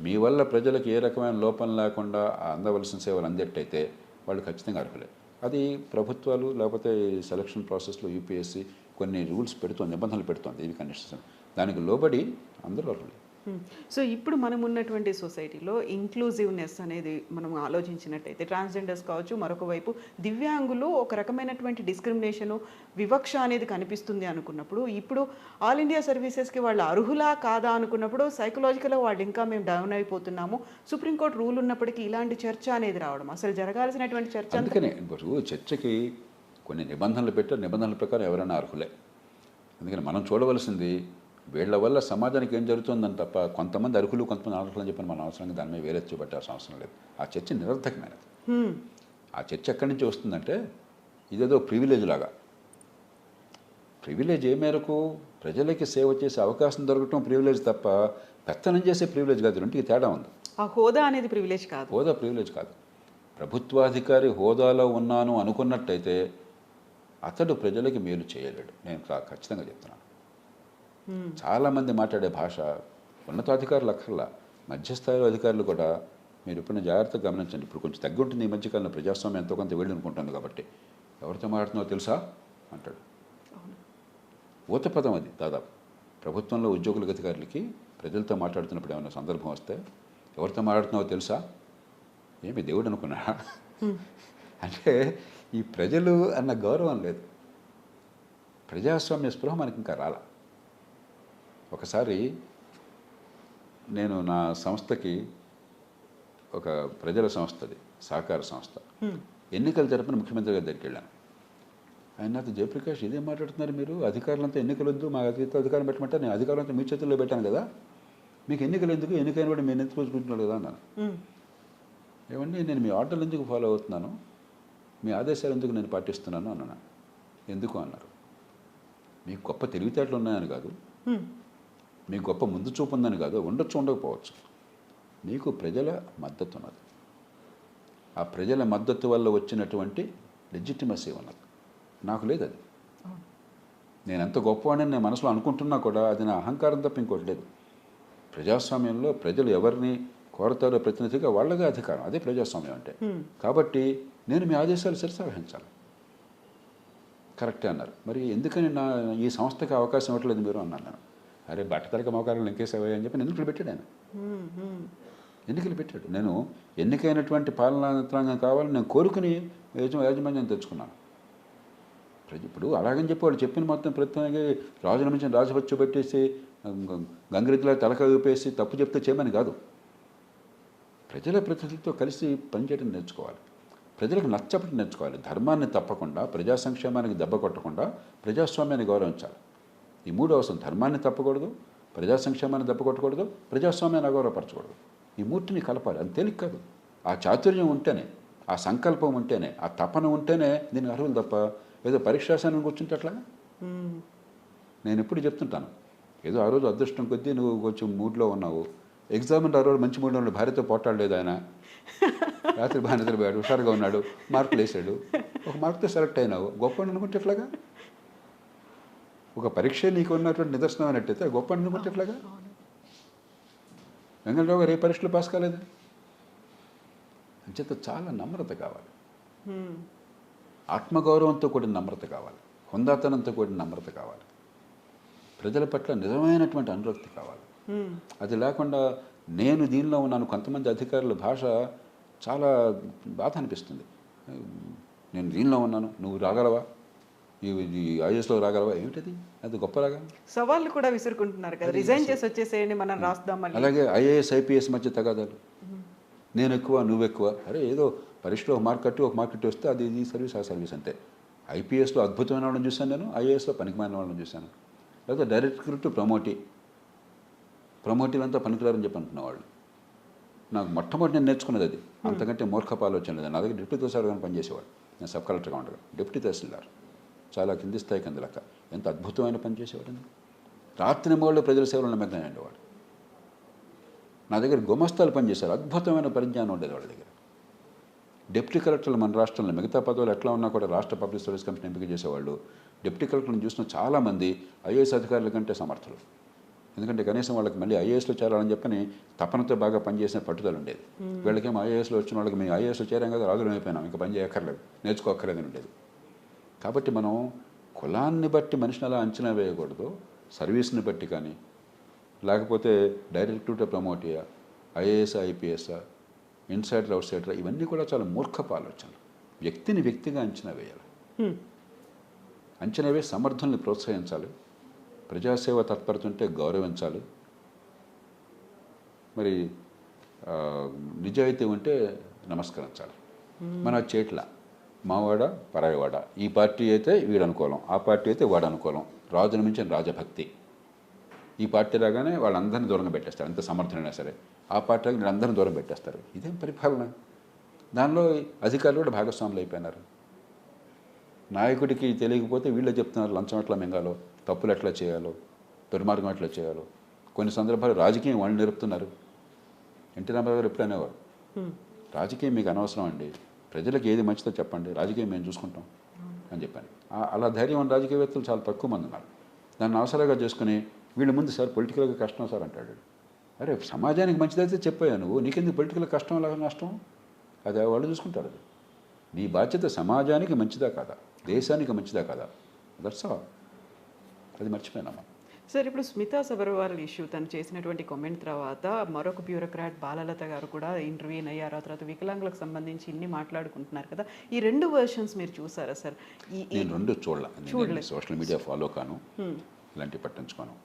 Speaker 1: మీ వల్ల ప్రజలకు ఏ రకమైన లోపం లేకుండా అందవలసిన సేవలు అందేటైతే వాళ్ళు ఖచ్చితంగా అర్హులే. అది ప్రభుత్వాలు లేకపోతే సెలక్షన్ ప్రాసెస్లో యూపీఎస్సీ కొన్ని రూల్స్ పెడుతుంది, నిబంధనలు పెడుతుంది, ఇవి కండిషన్స్. దానికి లోబడి అందరూ అర్హులే.
Speaker 2: సో ఇప్పుడు మనం ఉన్నటువంటి సొసైటీలో ఇంక్లూజివ్నెస్ అనేది మనం ఆలోచించినట్టయితే ట్రాన్స్జెండర్స్ కావచ్చు, మరొక వైపు దివ్యాంగులు ఒక రకమైనటువంటి డిస్క్రిమినేషను, వివక్ష అనేది కనిపిస్తుంది అనుకున్నప్పుడు, ఇప్పుడు ఆల్ ఇండియా సర్వీసెస్కి వాళ్ళు అర్హులా కాదా అనుకున్నప్పుడు సైకలాజికల్గా వాళ్ళు ఇంకా మేము డౌన్ అయిపోతున్నాము, సుప్రీంకోర్టు రూల్ ఉన్నప్పటికీ ఇలాంటి చర్చ అనేది రావడం అసలు జరగాల్సినటువంటి చర్చ.
Speaker 1: అందుకనే ఇప్పుడు చర్చకి కొన్ని నిబంధనలు పెట్టారు, నిబంధనల ప్రకారం ఎవరైనా అర్హులే. అందుకని మనం చూడవలసింది వీళ్ళ వల్ల సమాజానికి ఏం జరుగుతుందని తప్ప కొంతమంది అర్హులు కొంతమంది అనర్హులు అని చెప్పి మనం అవసరంగా దాని మీద వేరే చూపెట్టాల్సిన అవసరం లేదు. ఆ చర్చ నిరర్థకమైనది. ఆ చర్చ ఎక్కడి నుంచి వస్తుందంటే ఇదేదో ప్రివిలేజ్ లాగా. ప్రివిలేజ్ ఏ మేరకు ప్రజలకి సేవ చేసే అవకాశం దొరకటం ప్రివిలేజ్ తప్ప పెత్తనం చేసే ప్రివిలేజ్ కాదు. రెండుకి తేడా ఉంది.
Speaker 2: ఆ హోదా అనేది ప్రివిలేజ్ కాదు.
Speaker 1: హోదా ప్రివిలేజ్ కాదు. ప్రభుత్వాధికారి హోదాలో ఉన్నాను అనుకున్నట్టయితే అతడు ప్రజలకి మేలు చేయలేడు. నేను ఖచ్చితంగా చెప్తున్నాను. చాలామంది మాట్లాడే భాష ఉన్నతాధికారులు అక్కర్లా, మధ్యస్థాయిలో అధికారులు కూడా మీరు ఇప్పుడు జాగ్రత్తగా గమనించండి. ఇప్పుడు కొంచెం తగ్గి ఉంటుంది ఈ మధ్యకాలంలో, ప్రజాస్వామ్యం ఎంతో కొంత వెళ్ళి అనుకుంటుంది కాబట్టి. ఎవరితో మాట్లాడుతున్నావో తెలుసా అంటాడు. ఊతపదం అది దాదాపు. ప్రభుత్వంలో ఉద్యోగుల అధికారులకి ప్రజలతో మాట్లాడుతున్నప్పుడు ఏమైనా సందర్భం వస్తే ఎవరితో మాట్లాడుతున్నావో తెలుసా, ఏమి దేవుడు అనుకున్నా అంటే ఈ ప్రజలు అన్న గౌరవం లేదు. ప్రజాస్వామ్య స్పృహ మనకి ఇంకా రాలా. ఒకసారి నేను నా సంస్థకి, ఒక ప్రజల సంస్థది సహకార సంస్థ, ఎన్నికలు జరపని ముఖ్యమంత్రి గారి దగ్గరికి వెళ్ళాను. ఆయన నాతో జయప్రకాష్ ఇదేం మాట్లాడుతున్నారు మీరు, అధికారులంతా ఎన్నికలు వద్దు, మా అధికారం పెట్టమంటే నేను అధికారులంతా మీ చేతుల్లో పెట్టాను కదా, మీకు ఎన్నికలు ఎందుకు, ఎన్నికైన కూడా మేము ఎందుకు చూసుకుంటున్నాడు కదా అన్నాను. ఏమండి నేను మీ ఆర్డర్లు ఎందుకు ఫాలో అవుతున్నాను, మీ ఆదేశాలు ఎందుకు నేను పాటిస్తున్నాను అన్నాను. ఎందుకు అన్నారు. మీకు గొప్ప తెలివితేటలు ఉన్నాయని కాదు, మీకు గొప్ప ముందు చూపు ఉందని కాదు, ఉండొచ్చు ఉండకపోవచ్చు, మీకు ప్రజల మద్దతు ఉన్నది. ఆ ప్రజల మద్దతు వల్ల వచ్చినటువంటి లెజిటిమసీ ఉన్నది. నాకు లేదు అది. నేను ఎంత గొప్పవాడిని నేను మనసులో అనుకుంటున్నా కూడా అది నా అహంకారం తప్ప ఇంకోటి లేదు. ప్రజాస్వామ్యంలో ప్రజలు ఎవరిని కోరతారో ప్రతినిధిగా వాళ్ళగా అధికారం, అదే ప్రజాస్వామ్యం అంటే. కాబట్టి నేను మీ ఆదేశాలు శిరసావహించాలి. కరెక్టే అన్నారు. మరి ఎందుకని ఈ సంస్థకి అవకాశం ఇవ్వట్లేదు మీరు అన్నాను. అరే బట్టతలక మోకాలను ఇంకేసేవా అని చెప్పి ఎన్నికలు పెట్టాడు ఆయన. ఎన్నికలు పెట్టాడు. నేను ఎన్నికైనటువంటి పాలనా యంత్రాంగం కావాలని నేను కోరుకుని యాజమాన్యం తెచ్చుకున్నాను. ఇప్పుడు అలాగని చెప్పి వాళ్ళు చెప్పిన మొత్తం ప్రతిగా రాజుల నుంచి రాజపచ్చు పెట్టేసి గంగిరెద్దులా తలక ఊపేసి తప్పు చెప్తే చేయమని కాదు. ప్రజల ప్రతినిధులతో కలిసి పనిచేయడం నేర్చుకోవాలి, ప్రజలకు నచ్చపడి నేర్చుకోవాలి. ధర్మాన్ని తప్పకుండా, ప్రజా సంక్షేమానికి దెబ్బ కొట్టకుండా ప్రజాస్వామ్యాన్ని గౌరవించాలి. ఈ మూడు అవసరం. ధర్మాన్ని తప్పకూడదు, ప్రజా సంక్షేమాన్ని దెబ్బ కొట్టకూడదు, ప్రజాస్వామ్యాన్ని అగౌరవపరచకూడదు. ఈ మూర్తిని కలపాలి. అది తేలిక కాదు. ఆ చాతుర్యం ఉంటేనే, ఆ సంకల్పం ఉంటేనే, ఆ తపన ఉంటేనే దీనికి అర్హులు తప్ప ఏదో పరీక్షాశాన్ని కూర్చుంటే అట్లా. నేను ఎప్పుడు చెప్తుంటాను, ఏదో ఆ రోజు అదృష్టం కొద్దీ నువ్వు కొంచెం మూడ్లో ఉన్నావు, ఎగ్జామిన్ ఆ రోజు మంచి మూడ్లో ఉన్నాడు, భార్యతో పోట్లాడలేదు ఆయన, రాత్రి బాగా నిద్రపోయాడు, హుషారుగా ఉన్నాడు, మార్కులు వేసాడు, ఒక మార్కుతో సెలెక్ట్ అయినావు, గొప్ప అనుకుంటే ఎట్లాగా? ఒక పరీక్ష నీకు ఉన్నటువంటి నిదర్శనం అన్నట్టయితే గొప్ప అనుకుంటే ఎట్లాగా? వెంకటరావు గారు ఏ పరీక్షలు పాస్ కాలేదు. అంచేత చాలా నమ్రత కావాలి, ఆత్మగౌరవంతో కూడిన నమ్రత కావాలి, హుందాతనంతో కూడిన నమ్రత కావాలి, ప్రజల పట్ల నిజమైనటువంటి అనురక్తి కావాలి. అది లేకుండా నేను దీనిలో ఉన్నాను, కొంతమంది అధికారుల భాష చాలా బాధ అనిపిస్తుంది. నేను దీనిలో ఉన్నాను, నువ్వు రాగలవా, ఈ ఐఏఎస్లో రాగలవా ఏమిటది, అది గొప్ప రాగా.
Speaker 2: సవాళ్ళు కూడా విసురుకుంటున్నారు కదా, రిజైన్ చేసి వచ్చేసేయండి మనం రాస్తాం మళ్ళీ.
Speaker 1: అలాగే ఐఏఎస్ ఐపీఎస్ మధ్య తగాదాలు, నేను ఎక్కువ నువ్వు ఎక్కువ. అరే ఏదో పరీక్షలో ఒక మార్క్ కట్టి ఒక మార్క్ కట్టి వస్తే అది ఈ సర్వీస్ ఆ సర్వీస్ అంతే. ఐపీఎస్లో అద్భుతమైన వాళ్ళని చూశాను నేను, ఐఏఎస్లో పనికిమాలిన వాళ్ళని చూశాను. లేకపోతే డైరెక్టర్ టు ప్రమోటీలంతా పనికిరారని చెప్పి అనుకున్న వాళ్ళు. నాకు మొట్టమొదటి నేను నేర్చుకున్నది అది. అంతకంటే మూర్ఖపు ఆలోచన లేదు. నా దగ్గర డిప్యూటీ తహసీల్దార్ గారిని పనిచేసేవాడు, నేను సబ్ కలెక్టర్గా ఉండగా. డిప్యూటీ తహసీల్దార్ చాలా కింది స్థాయి కింద లెక్క, ఎంత అద్భుతమైన పని చేసేవాడు. రాత్రి మూడు ప్రజల సేవలు నిమగ్నమైంది వాడు. నా దగ్గర గుమస్తాలు పనిచేశారు, అద్భుతమైన పరిజ్ఞానం ఉండేది వాళ్ళ దగ్గర. డిప్యూటీ కలెక్టర్లు మన రాష్ట్రంలో మిగతా పదవులు ఎట్లా ఉన్నా కూడా రాష్ట్ర పబ్లిక్ సర్వీస్ కమిషన్ ఎంపిక చేసేవాళ్ళు. డిప్యూటీ కలెక్టర్లను చూసిన చాలామంది ఐఏఎస్ అధికారుల కంటే సమర్థులు. ఎందుకంటే కనీసం వాళ్ళకి మళ్ళీ ఐఏఎస్లో చేరాలని చెప్పని తపనతో బాగా పనిచేసిన పట్టుదల ఉండేది. వీళ్ళకేమో ఐఏఎస్లో వచ్చిన వాళ్ళకి మేము ఐఏఎస్లో చేరాం కదా, రాజులం అయిపోయినాం, ఇంకా పని చేయక్కర్లేదు, నేర్చుకోక్కర్లేదని ఉండేది. కాబట్టి మనం కులాన్ని బట్టి మనిషిని అలా అంచనా వేయకూడదు, సర్వీస్ని బట్టి కానీ, లేకపోతే డైరెక్టర్ టు ప్రమోటియా, IAS IPS, insider outsider, ఇవన్నీ కూడా చాలా మూర్ఖపు ఆలోచనలు. వ్యక్తిని వ్యక్తిగా అంచనా వేయాలి. అంచనా వేసి సమర్థుల్ని ప్రోత్సహించాలి, ప్రజాసేవ తత్పరత ఉంటే గౌరవించాలి, మరి నిజాయితీ ఉంటే నమస్కరించాలి. మన చేట్ల మావాడ పరాయవాడ, ఈ పార్టీ అయితే వీడు అనుకూలం, ఆ పార్టీ అయితే వాడు అనుకూలం, రాజును మించిన రాజభక్తి. ఈ పార్టీ రాగానే వాళ్ళందరినీ దూరంగా పెట్టేస్తారు, ఎంత సమర్థనైనా సరే. ఆ పార్టీ వీళ్ళందరినీ దూరం పెట్టేస్తారు. ఇదేం పరిపాలన? దానిలో అధికారులు కూడా భాగస్వాములు అయిపోయినారు. నాయకుడికి తెలియకపోతే వీళ్ళే చెప్తున్నారు లంచం ఎట్లా మింగాలో, తప్పులు ఎట్లా చేయాలో, దుర్మార్గం ఎట్లా చేయాలో. కొన్ని సందర్భాలు రాజకీయం వాళ్ళు నేర్పుతున్నారు. ఎన్టీ రామారావు గారు ఎప్పుడు అనేవారు, రాజకీయం మీకు అనవసరం అండి, ప్రజలకు ఏది మంచిదో చెప్పండి, రాజకీయం మేము చూసుకుంటాం అని చెప్పాను. అలా ధైర్యం ఉన్న రాజకీయవేత్తలు చాలా తక్కువ మంది ఉన్నారు. దాన్ని అవసరంగా చేసుకుని వీళ్ళ ముందు సార్ పొలిటికల్గా కష్టం సార్ అంటాడు. అరే సమాజానికి మంచిదైతే చెప్పాయా నువ్వు, నీకెందుకు పొలిటికల్ కష్టం లాగా నష్టం, అది వాళ్ళు చూసుకుంటారు. అది నీ బాధ్యత సమాజానికి మంచిదా కాదా, దేశానికి మంచిదా కాదా, దట్స్ ఆల్. అది మర్చిపోయినామా
Speaker 2: సార్. ఇప్పుడు స్మితా సబర్వాల్ ఇష్యూ తను చేసినటువంటి కామెంట్ తర్వాత మరొక బ్యూరోక్రాట్ బాలలత గారు కూడా ఇంటర్వ్యూన్ అయ్యారు. ఆ తర్వాత వికలాంగులకు సంబంధించి ఇన్ని మాట్లాడుకుంటున్నారు కదా, ఈ రెండు వర్షన్స్ మీరు చూసారా సార్?
Speaker 1: నేను రెండు చూడలేదు. సోషల్ మీడియా ఫాలో కాను, ఇలాంటివి పట్టించుకోను.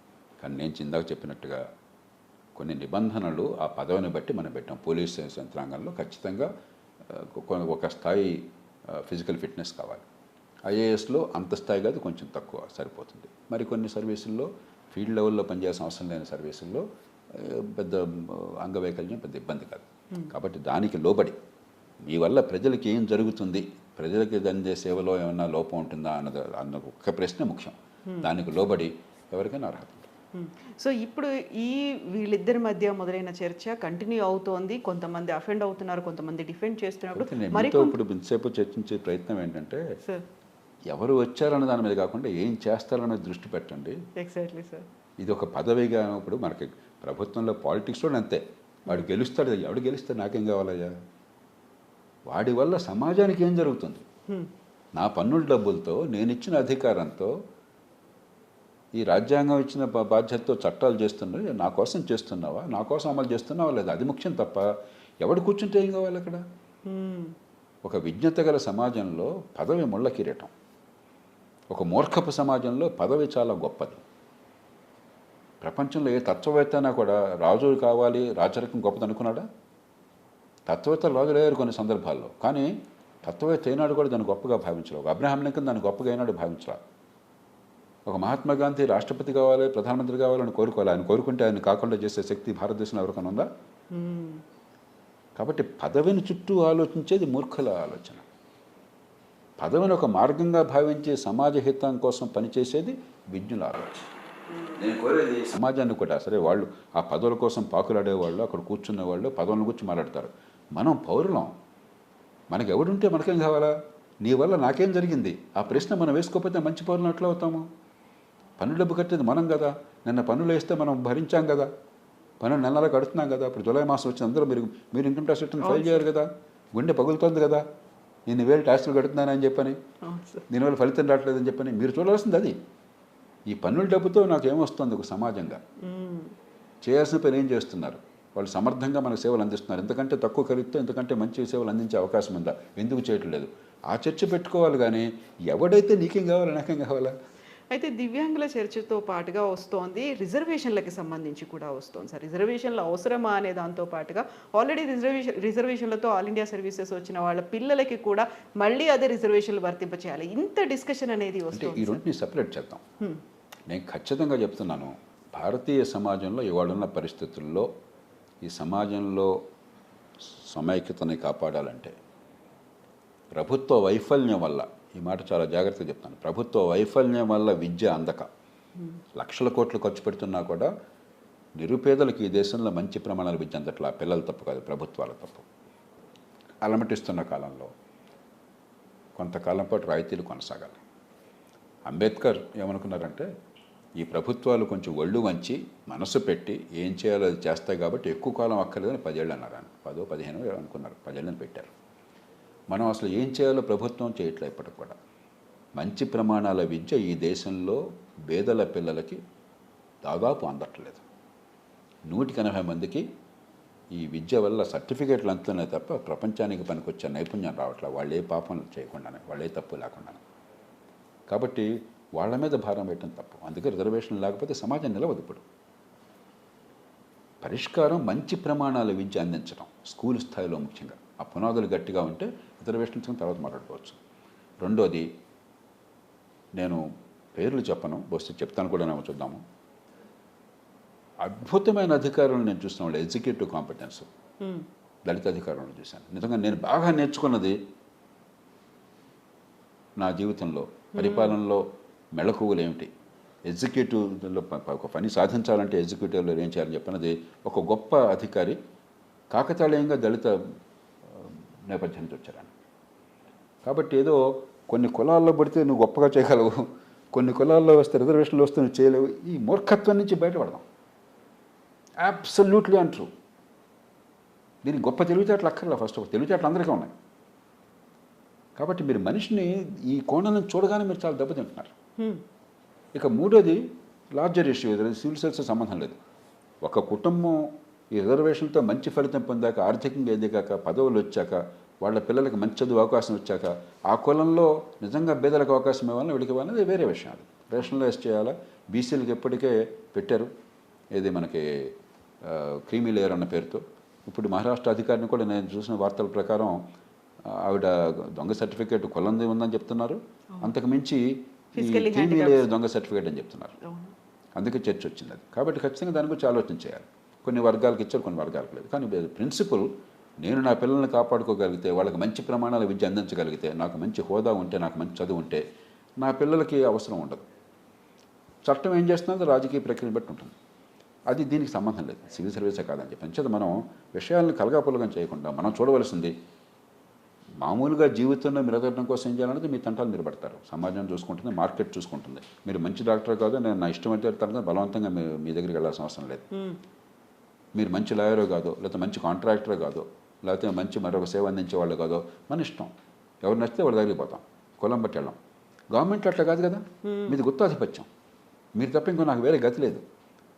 Speaker 1: కానీ నేను ఇందాక చెప్పినట్టుగా కొన్ని నిబంధనలు ఆ పదవిని బట్టి మనం పెట్టాం. పోలీస్ యంత్రాంగంలో ఖచ్చితంగా ఒక స్థాయి ఫిజికల్ ఫిట్నెస్ కావాలి. ఐఏఎస్లో అంత స్థాయి కాదు, కొంచెం తక్కువ సరిపోతుంది. మరి కొన్ని సర్వీసుల్లో ఫీల్డ్ లెవెల్లో పనిచేయాల్సిన అవసరం లేని సర్వీసుల్లో పెద్ద అంగవైకల్యం పెద్ద ఇబ్బంది కాదు. కాబట్టి దానికి లోబడి మీ వల్ల ప్రజలకి ఏం జరుగుతుంది, ప్రజలకి అందే సేవలో ఏమన్నా లోపం ఉంటుందా అన్న ఒక్క ప్రశ్న ముఖ్యం. దానికి లోబడి ఎవరికైనా అర్హత.
Speaker 2: సో ఇప్పుడు వీళ్ళిద్దరి మధ్య మొదలైన చర్చ కంటిన్యూ అవుతోంది. కొంతమంది అఫెండ్ అవుతున్నారు, కొంతమంది డిఫెండ్ చేస్తున్నారు.
Speaker 1: మరి ఇప్పుడు ఇంతసేపు చర్చించే ప్రయత్నం ఏంటంటే, ఎవరు వచ్చారన్న దాని మీద కాకుండా ఏం చేస్తారన్న మీద దృష్టి పెట్టండి.
Speaker 2: Exactly sir.
Speaker 1: ఇది ఒక పదవిగా ఇప్పుడు మనకి ప్రభుత్వంలో పాలిటిక్స్లో అంతే. వాడు గెలుస్తాడు, ఎవడు గెలిస్తే నాకేం కావాలయ్యా, వాడి వల్ల సమాజానికి ఏం జరుగుతుంది, నా పన్నుల డబ్బులతో నేను ఇచ్చిన అధికారంతో ఈ రాజ్యాంగం ఇచ్చిన బాధ్యతతో చట్టాలు చేస్తున్నావు, నా కోసం చేస్తున్నావా, నా కోసం అమలు చేస్తున్నావా లేదా, అది ముఖ్యం తప్ప ఎవడు కూర్చుంటే ఏం కావాలి అక్కడ. ఒక విజ్ఞత గల సమాజంలో పదవి ముళ్ళ కిరీటం, ఒక మూర్ఖపు సమాజంలో పదవి చాలా గొప్పది. ప్రపంచంలో ఏ తత్వవేత్త అయినా కూడా రాజు కావాలి, రాజరికం గొప్పది అనుకున్నాడా? తత్వవేత్తలు రాజులు అయ్యారు కొన్ని సందర్భాల్లో, కానీ తత్వవేత్త అయినాడు కూడా దాన్ని గొప్పగా భావించలేదు. ఒక అబ్రహాం లింకన్ దాన్ని గొప్పగా అయినాడు భావించరా. ఒక మహాత్మా గాంధీ రాష్ట్రపతి కావాలి, ప్రధానమంత్రి కావాలని కోరుకోవాలి. ఆయన కోరుకుంటే ఆయన కాకుండా చేసే శక్తి భారతదేశంలో ఎవరికైనా ఉందా? కాబట్టి పదవిని చుట్టూ ఆలోచించేది మూర్ఖుల ఆలోచన. పదవిని ఒక మార్గంగా భావించే సమాజ హితం కోసం పనిచేసేది విజ్ఞుల ఆలోచన. నేను కోరేది సమాజాన్ని కూడా, సరే వాళ్ళు ఆ పదవుల కోసం పాకులాడేవాళ్ళు, అక్కడ కూర్చున్న వాళ్ళు పదవుల గురించి మాట్లాడతారు. మనం పౌరులం, మనకి ఎవడుంటే మనకేం కావాలా, నీ వల్ల నాకేం జరిగింది, ఆ ప్రశ్న మనం వేసుకోకపోతే మంచి పౌరులు ఎట్లా అవుతాము? పన్ను డబ్బు కట్టేది మనం కదా, నిన్న పన్నులు వేస్తే మనం భరించాం కదా, పన్నులు నెలలా కడుతున్నాం కదా. ఇప్పుడు జూలై మాసం వచ్చిన అందరూ మీరు ఇన్కమ్ ట్యాక్స్ రిటర్న్ ఫైల్ చేయాలి కదా, గుండె పగులుతోంది కదా, నేను వేలు ట్యాక్స్లు కడుతున్నానని చెప్పని, దీనివల్ల ఫలితం రావట్లేదని చెప్పని మీరు చూడాల్సింది అది. ఈ పన్నుల డబ్బుతో నాకు ఏమొస్తుంది ఒక సమాజంగా, చేయాల్సిన పని ఏం చేస్తున్నారు వాళ్ళు, సమర్థంగా మనకు సేవలు అందిస్తున్నారు. ఎందుకంటే తక్కువ ఖరీదుతో ఇంతకంటే మంచి సేవలు అందించే అవకాశం ఉందా? ఎందుకు చేయట్లేదు? ఆ చర్చ పెట్టుకోవాలి కానీ ఎవడైతే నీకేం కావాలి నాకేం కావాలా.
Speaker 2: అయితే దివ్యాంగుల చర్చతో పాటుగా వస్తోంది రిజర్వేషన్లకి సంబంధించి కూడా వస్తోంది సార్. రిజర్వేషన్లు అవసరమా అనే దాంతో పాటుగా ఆల్రెడీ రిజర్వేషన్లతో ఆల్ ఇండియా సర్వీసెస్ వచ్చిన వాళ్ళ పిల్లలకి కూడా మళ్ళీ అదే రిజర్వేషన్లు వర్తింపచేయాలి. ఇంత డిస్కషన్ అనేది
Speaker 1: అంటే
Speaker 2: వస్తుంది.
Speaker 1: ఈ రెండుని సెపరేట్ చేద్దాం. నేను ఖచ్చితంగా చెప్తున్నాను, భారతీయ సమాజంలో ఇవాళున్న పరిస్థితుల్లో ఈ సమాజంలో సమైక్యతని కాపాడాలంటే ప్రభుత్వ వైఫల్యం వల్ల, ఈ మాట చాలా జాగ్రత్తగా చెప్తాను, ప్రభుత్వ వైఫల్యం వల్ల విద్య అందక లక్షల కోట్లు ఖర్చు పెడుతున్నా కూడా నిరుపేదలకు ఈ దేశంలో మంచి ప్రమాణాల విద్య అందట్లా. పిల్లల తప్పు కాదు, ప్రభుత్వాల తప్పు. అలమటిస్తున్న కాలంలో కొంతకాలం పాటు రాయితీలు కొనసాగాలి. అంబేద్కర్ ఏమనుకున్నారంటే ఈ ప్రభుత్వాలు కొంచెం ఒళ్ళు వంచి మనసు పెట్టి ఏం చేయాలో అది చేస్తాయి కాబట్టి ఎక్కువ కాలం అక్కర్లేదని 10 ఏళ్ళు అన్నారు. 10-15 అనుకున్నారు, 10 ఏళ్ళని పెట్టారు. మనం అసలు ఏం చేయాలో ప్రభుత్వం చేయట్లే ఇప్పటికి కూడా. మంచి ప్రమాణాల విద్య ఈ దేశంలో పేదల పిల్లలకి దాదాపు అందట్లేదు. 180 మందికి ఈ విద్య వల్ల సర్టిఫికేట్లు అందుతున్నాయి తప్ప ప్రపంచానికి పనికొచ్చే నైపుణ్యం రావట్లేదు. వాళ్ళు ఏ పాపం చేయకుండానే, వాళ్ళు ఏ తప్పు లేకుండానే. కాబట్టి వాళ్ళ మీద భారం పెట్టడం తప్పు. అందుకే రిజర్వేషన్ లేకపోతే సమాజం నిలవదు. ఇప్పుడు పరిష్కారం మంచి ప్రమాణాల విద్య అందించడం, స్కూల్ స్థాయిలో ముఖ్యంగా. ఆ పునాదులు గట్టిగా ఉంటే రిజర్వేషన్స్ తర్వాత మాట్లాడుకోవచ్చు. రెండోది, నేను పేర్లు చెప్పను, బహుశా చెప్తాను కూడా, నేను చూద్దాము. అద్భుతమైన అధికారులను నేను చూసిన వాళ్ళు ఎగ్జిక్యూటివ్ కాంపిటెన్స్ దళిత అధికారులను చూశాను. నిజంగా నేను బాగా నేర్చుకున్నది నా జీవితంలో పరిపాలనలో మెళకువలు ఏమిటి, ఎగ్జిక్యూటివ్లో ఒక పని సాధించాలంటే ఎగ్జిక్యూటివ్లో ఏం చేయాలని చెప్పినది ఒక గొప్ప అధికారి కాకతాళీయంగా దళిత నేపథ్యం నుంచి వచ్చారని. కాబట్టి ఏదో కొన్ని కులాల్లో పడితే నువ్వు గొప్పగా చేయగలవు, కొన్ని కులాల్లో వస్తే రిజర్వేషన్లు వస్తే నువ్వు చేయలేవు, ఈ మూర్ఖత్వం నుంచి బయటపడదాం. Absolutely untrue. దీనికి గొప్ప తెలివితేటలు అక్కర్లా. ఫస్ట్ ఆఫ్ ఆల్ తెలివితేటలు అందరికీ ఉన్నాయి. కాబట్టి మీరు మనిషిని ఈ కోణాలను చూడగానే మీరు చాలా దెబ్బతింటున్నారు. ఇక మూడోది లార్జర్ ఇష్యూ, సివిల్ సర్వీసెస్ సంబంధం లేదు. ఒక కుటుంబం ఈ రిజర్వేషన్తో మంచి ఫలితం పొందాక, ఆర్థికంగా ఎదిగాక, పదవులు వచ్చాక, వాళ్ళ పిల్లలకి మంచి చదువు అవకాశం వచ్చాక ఆ కులంలో నిజంగా పేదలకు అవకాశం ఇవ్వాలని వీళ్ళకి ఇవ్వాలనేది వేరే విషయం. అది రేషనలైజ్ చేయాలా. బీసీలకు ఎప్పటికే పెట్టారు, ఏది మనకి క్రీమీ లేయర్ అన్న పేరుతో. ఇప్పుడు మహారాష్ట్ర అధికారిని కూడా నేను చూసిన వార్తల ప్రకారం ఆవిడ దొంగ సర్టిఫికేట్ కొలంది ఉందని చెప్తున్నారు. అంతకు మించి క్రీమీ లేయర్ దొంగ సర్టిఫికేట్ అని చెప్తున్నారు. అందుకే చర్చ వచ్చింది అది. కాబట్టి ఖచ్చితంగా దాని గురించి ఆలోచన చేయాలి. కొన్ని వర్గాలకు ఇచ్చారు, కొన్ని వర్గాలకు లేదు. కానీ ప్రిన్సిపల్, నేను నా పిల్లల్ని కాపాడుకోగలిగితే, వాళ్ళకి మంచి ప్రమాణాల విద్య అందించగలిగితే, నాకు మంచి హోదా ఉంటే, నాకు మంచి చదువు ఉంటే నా పిల్లలకి అవసరం ఉండదు. చట్టం ఏం చేస్తున్నది రాజకీయ ప్రక్రియను బట్టి ఉంటుంది. అది దీనికి సంబంధం లేదు, సివిల్ సర్వీసే కాదని చెప్పి. అంచేత మనం విషయాలను కలగాపులగం చేయకుండా మనం చూడవలసింది మామూలుగా జీవితంలో మెరుగడం కోసం ఏం చేయాలనేది మీ తంటాలు మీరు పడతారు. సమాజం చూసుకుంటుంది, మార్కెట్ చూసుకుంటుంది. మీరు మంచి డాక్టర్ కాదు, నేను నా ఇష్టం అయితే తనగా బలవంతంగా మీ దగ్గరికి వెళ్ళాల్సిన అవసరం లేదు. మీరు మంచి లాయరో కాదో, లేకపోతే మంచి కాంట్రాక్టరో కాదో, లేకపోతే మంచి మరొక సేవ అందించే వాళ్ళు కాదో, మన ఇష్టం. ఎవరు నచ్చితే వాళ్ళ దగ్గరికి పోతాం, కులం బట్టి వెళ్ళాం. గవర్నమెంట్ అట్లా కాదు కదా, మీది గుత్తాధిపత్యం. మీరు తప్ప ఇంకో నాకు వేరే గతి లేదు.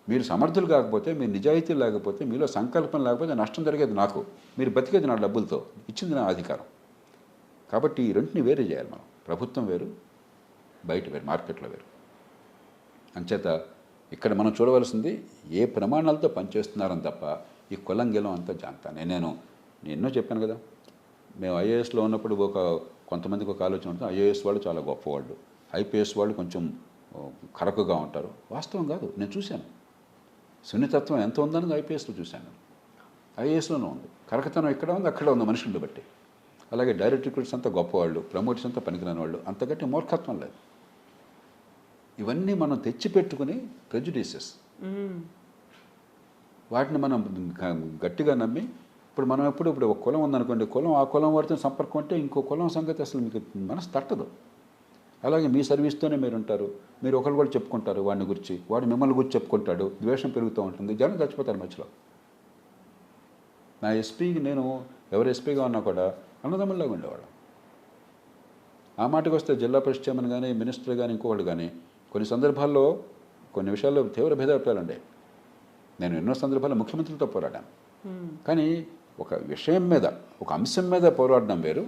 Speaker 1: మీరు సమర్థులు కాకపోతే, మీరు నిజాయితీలు లేకపోతే, మీలో సంకల్పం లేకపోతే నష్టం జరిగేది నాకు, మీరు బతికేది నా డబ్బులతో, ఇచ్చింది నా అధికారం. కాబట్టి ఈ రెంటిని వేరే చేయాలి మనం. ప్రభుత్వం వేరు, బయట వేరు, మార్కెట్లో వేరు. అంచేత ఇక్కడ మనం చూడవలసింది ఏ ప్రమాణాలతో పనిచేస్తున్నారని తప్ప ఈ కులం గెలం అంతా జాంతా. నేను ఎన్నో చెప్పాను కదా, మేము ఐఏఎస్లో ఉన్నప్పుడు కొంతమందికి ఒక ఆలోచన ఉంటుంది, ఐఏఎస్ వాళ్ళు చాలా గొప్పవాళ్ళు, ఐపీఎస్ వాళ్ళు కొంచెం కరకుగా ఉంటారు. వాస్తవం కాదు. నేను చూశాను సున్నితత్వం ఎంత ఉందని ఐపీఎస్లో చూశాను, ఐఏఎస్లోనూ ఉంది. కరకతనం ఎక్కడ ఉంది, అక్కడ ఉంది, మనుషులను బట్టి. అలాగే డైరెక్ట్ రిక్రూట్స్ అంతా గొప్పవాళ్ళు, ప్రమోట్స్ అంతా పనికిరాని వాళ్ళు, అంతగట్టి మూర్ఖత్వం లేదు. ఇవన్నీ మనం తెచ్చిపెట్టుకుని ప్రెజుడిసెస్, వాటిని మనం గట్టిగా నమ్మి ఇప్పుడు మనం ఇప్పుడు ఒక కులం ఉందనుకోండి, ఆ కులం వారితో సంపర్కం అంటే ఇంకో కులం సంగతి అసలు మీకు మనసు తట్టదు. అలాగే మీ సర్వీస్తోనే మీరు ఉంటారు, మీరు ఒకరు కూడా చెప్పుకుంటారు వాడిని గురించి, వాడు మిమ్మల్ని గురించి చెప్పుకుంటాడు, ద్వేషం పెరుగుతూ ఉంటుంది, జనం చచ్చిపోతారు మధ్యలో. నా ఎస్పీకి నేను ఎవరు ఎస్పీగా ఉన్నా కూడా అన్నదమ్ముల్లాగా ఉండేవాడు. ఆ మాటకు వస్తే జిల్లా పరిషత్ చైర్మన్ కానీ, మినిస్టర్ కానీ, ఇంకోవాళ్ళు కానీ కొన్ని సందర్భాల్లో కొన్ని విషయాల్లో తీవ్ర భేదాభిప్రాయాలు ఉండే. నేను ఎన్నో సందర్భాల్లో ముఖ్యమంత్రులతో పోరాడాను. కానీ ఒక విషయం మీద, ఒక అంశం మీద పోరాడడం వేరు,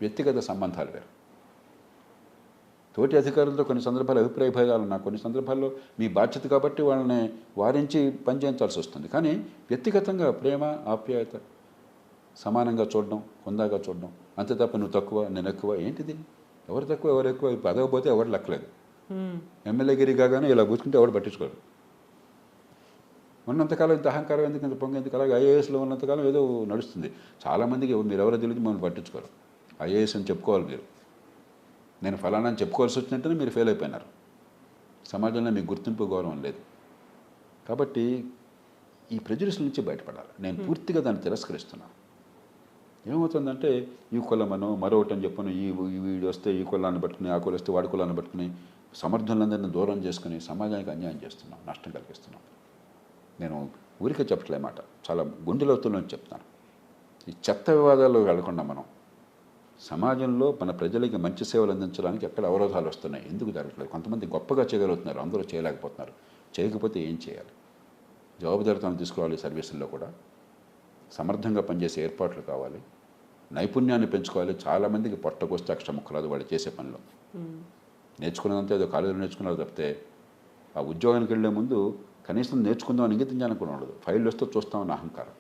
Speaker 1: వ్యక్తిగత సంబంధాలు వేరు. తోటి అధికారులతో కొన్ని సందర్భాలు అభిప్రాయ భేదాలు ఉన్నా, కొన్ని సందర్భాల్లో మీ బాధ్యత కాబట్టి వాళ్ళని వారించి పనిచేయించాల్సి వస్తుంది. కానీ వ్యక్తిగతంగా ప్రేమ, ఆప్యాయత, సమానంగా చూడడం, హుందాగా చూడడం, అంతే తప్ప నువ్వు తక్కువ నేను ఎక్కువ ఏంటిది? ఎవరు తక్కువ ఎవరు ఎక్కువ? పదవి పోతే ఎవరు లెక్కలేదు. ఎమ్మెల్యేగిరి కాగానే ఇలా కూర్చుంటే ఎవరు పట్టించుకోరు. ఉన్నంతకాలం ఇంత అహంకారం ఎందుకు, ఇంత పొంగ ఎందుకు? అలాగే ఐఏఎస్లో ఉన్నంతకాలం ఏదో నడుస్తుంది. చాలామందికి మీరు ఎవరో తెలియదు, మమ్మల్ని పట్టించుకోరు. ఐఏఎస్ అని చెప్పుకోవాలి మీరు. నేను ఫలానా అని చెప్పుకోవాల్సి వచ్చినట్టు మీరు ఫెయిల్ అయిపోయినారు. సమాజంలో మీకు గుర్తింపు, గౌరవం లేదు. కాబట్టి ఈ ప్రెజుడిస్ నుంచి బయటపడాలి. నేను పూర్తిగా దాన్ని తిరస్కరిస్తున్నాను. ఏమవుతుందంటే ఈ కులమనో మరొకటి అని చెప్పను, ఈ వీడు వస్తే ఈ కులాన్ని పట్టుకుని, ఆ కులం వస్తే వాడి కులాన్ని పట్టుకుని సమర్థులందరినీ దూరం చేసుకుని సమాజానికి అన్యాయం చేస్తున్నాం, నష్టం కలిగిస్తున్నాం. నేను ఊరికే చెప్పట్లే మాట, చాలా గుండెలోతుల్లో చెప్తాను. ఈ చెత్త వివాదాల్లో వెళ్లకుండా మనం సమాజంలో మన ప్రజలకి మంచి సేవలు అందించడానికి ఎక్కడ అవరోధాలు వస్తున్నాయి, ఎందుకు జరగట్లేదు? కొంతమంది గొప్పగా చేయగలుగుతున్నారు, అందరూ చేయలేకపోతున్నారు. చేయకపోతే ఏం చేయాలి? జవాబుదారితనం తీసుకోవాలి. సర్వీసుల్లో కూడా సమర్థంగా పనిచేసే ఏర్పాట్లు కావాలి, నైపుణ్యాన్ని పెంచుకోవాలి. చాలామందికి పొట్టకొస్తే అక్షర ముక్కరాదు వాళ్ళు చేసే పనిలో. నేర్చుకున్నదంతా ఏదో కాలేజీలో నేర్చుకున్నారు తప్పితే ఆ ఉద్యోగానికి వెళ్ళే ముందు కనీసం నేర్చుకుందామని ఇంగితం జ్ఞానం కూడా ఉండదు. ఫైల్ వస్తే చూస్తామని అహంకారం.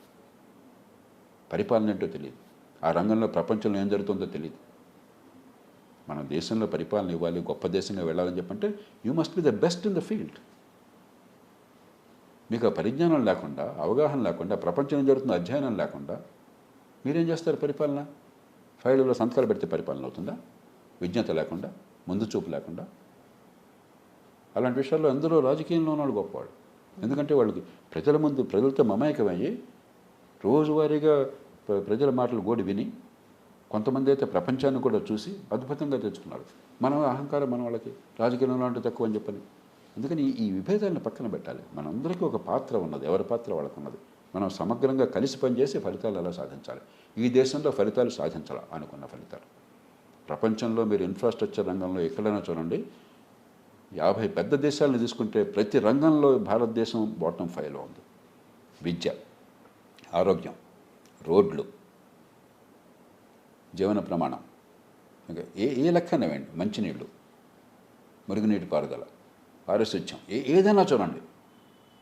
Speaker 1: పరిపాలన ఏంటో తెలియదు. ఆ రంగంలో ప్రపంచంలో ఏం జరుగుతుందో తెలియదు. మన దేశంలో పరిపాలన ఇవ్వాలి, గొప్ప దేశంగా వెళ్ళాలని చెప్పంటే you must be the best in the field. మీకు ఆ పరిజ్ఞానం లేకుండా, అవగాహన లేకుండా, ప్రపంచం ఏం జరుగుతుందో అధ్యయనం లేకుండా మీరేం చేస్తారు? పరిపాలన ఫైళ్ళలో సంతకాలు పెడితే పరిపాలన అవుతుందా? విజ్ఞత లేకుండా, ముందు చూపు లేకుండా. అలాంటి విషయాల్లో అందరూ రాజకీయంలో ఉన్నవాళ్ళు గొప్పవాళ్ళు. ఎందుకంటే వాళ్ళకి ప్రజల ముందు ప్రజలతో మమేకమయ్యి రోజువారీగా ప్రజల మాటలు గోడి విని, కొంతమంది అయితే ప్రపంచాన్ని కూడా చూసి అద్భుతంగా తెచ్చుకున్నారు. మన అహంకారం మన వాళ్ళకి రాజకీయంలో అంటే తక్కువ అని చెప్పని. అందుకని ఈ విభేదాలను పక్కన పెట్టాలి. మనందరికీ ఒక పాత్ర ఉన్నది, ఎవరి పాత్ర వాళ్ళకు ఉన్నది. మనం సమగ్రంగా కలిసి పనిచేసి ఫలితాలు ఎలా సాధించాలి. ఈ దేశంలో ఫలితాలు సాధించాలి అనుకున్న ఫలితాలు. ప్రపంచంలో మీరు ఇన్ఫ్రాస్ట్రక్చర్ రంగంలో ఎక్కడైనా చూడండి, 50 పెద్ద దేశాలను తీసుకుంటే ప్రతి రంగంలో భారతదేశం బాటమ్ 5లో ఉంది. విద్య, ఆరోగ్యం, రోడ్లు, జీవన ప్రమాణం, ఇంకా ఏ లెక్కనే వేయండి, మంచినీళ్ళు, మురుగునీటి పారుదల, పారిశుధ్యం, ఏదైనా చూడండి.